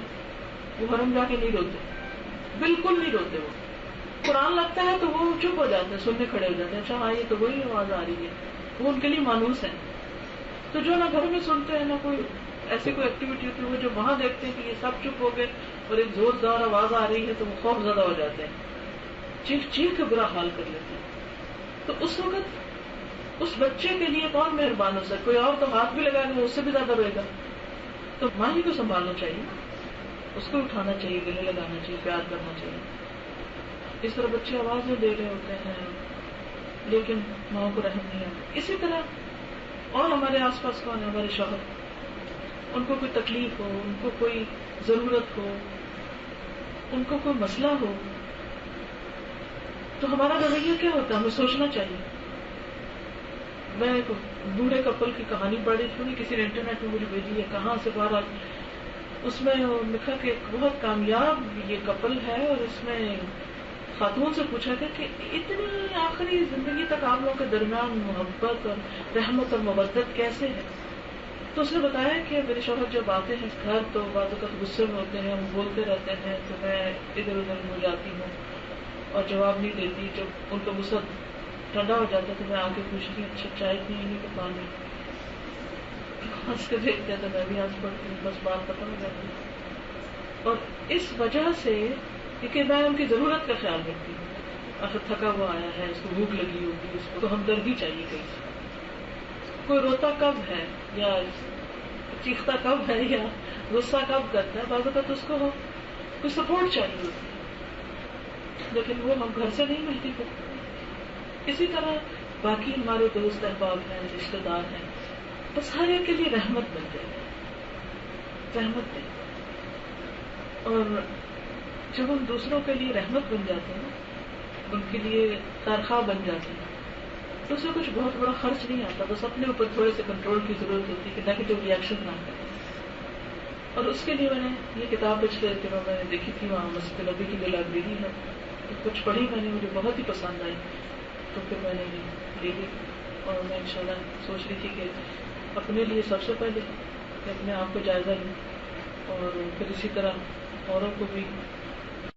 وہ حرم جا کے نہیں روتے, بالکل نہیں روتے. وہ قرآن لگتا ہے تو وہ چپ ہو جاتے ہیں, سننے کھڑے ہو جاتے ہیں, اچھا ہاں یہ تو وہی آواز آ رہی ہے. وہ ان کے لیے مانوس ہے. تو جو نہ گھر میں سنتے ہیں نہ کوئی ایسی کوئی ایکٹیویٹی ہوتی ہے, وہ جو وہاں دیکھتے ہیں کہ یہ سب چپ ہو گئے اور ایک زوردار آواز آ رہی ہے تو وہ خوف زدہ ہو جاتے ہیں, چیخ چیخ کے برا حال کر لیتے ہیں. تو اس وقت اس بچے کے لیے کون مہربان ہو سکتا؟ کوئی اور تو ہاتھ بھی لگائے گا, اس سے بھی زیادہ روئے گا. تو ماں ہی کو سنبھالنا چاہیے, اس کو اٹھانا چاہیے, گلے لگانا چاہیے, پیار کرنا چاہیے. اس طرح بچے آواز میں دے رہے ہوتے ہیں لیکن ماں کو رحم نہیں آتا. اسی طرح اور ہمارے آس پاس کون ہے؟ ہمارے شوہر. ان کو کوئی تکلیف ہو, ان کو کوئی ضرورت ہو, ان کو کوئی مسئلہ ہو, تو ہمارا رویہ کیا ہوتا ہے؟ ہمیں سوچنا چاہیے. میں ایک بوڑھے کپل کی کہانی پڑھی تھی, کسی نے انٹرنیٹ میں مجھے بھیجی ہے, کہاں سے باہر. اس میں لکھا کہ ایک بہت کامیاب یہ کپل ہے اور اس میں خاتون سے پوچھا گیا کہ اتنی آخری زندگی تک آپ لوگوں کے درمیان محبت اور رحمت اور مودت کیسے ہے؟ تو اس نے بتایا کہ میرے شوہر جب آتے ہیں گھر تو بعض اوقات غصے میں ہوتے ہیں, ہم بولتے رہتے ہیں تو میں ادھر ادھر ہو جاتی ہوں اور جواب نہیں دیتی. جب ان کا غصہ ٹھنڈا ہو جاتا ہے تو میں آ کے پوچھتی ہوں اچھا چائے پی نہیں تو پانی, ہنس کے دیکھتے ہیں تو میں بھی ہنس پڑتی ہوں, بس بات ختم ہو جاتی ہے. اور اس وجہ سے کہ میں ان کی ضرورت کا خیال رکھتی ہوں. آخر تھکا ہوا آیا ہے, اس کو بھوک لگی ہوگی, اس کو تو ہمدردی چاہیے کہیں سے. کوئی روتا کب ہے یا چیختا کب ہے یا غصہ کب کرتا ہے, بعض اوقات اس کو کوئی سپورٹ چاہیے ہوتی ہے, لیکن وہ ہم گھر سے نہیں ملتی کرتے. اسی طرح باقی ہمارے دوست احباب ہیں, رشتے دار ہیں, بس ہر ایک کے لیے رحمت بن جائے, رحمت دیں. اور جب ہم دوسروں کے لیے رحمت بن جاتے ہیں, ان کے لیے خیرخواہ بن جاتے ہیں, تو اس سے کچھ بہت بڑا خرچ نہیں آتا. بس اپنے اوپر تھوڑے سے کنٹرول کی ضرورت ہوتی ہے کہ نیگیٹو ریئیکشن نہ کریں. اور اس کے لیے میں نے یہ کتاب پچھلے دنوں میں نے دیکھی تھی, وہاں مسجد نبی کی جو لائبریری ہے, تو کچھ پڑھی میں نے, مجھے بہت ہی پسند آئی, تو پھر میں نے یہ لے لی. اور میں انشاءاللہ سوچ رہی تھی کہ اپنے لیے سب سے پہلے کہ اپنے آپ کو جائزہ لوں, اور پھر اسی طرح اوروں کو بھی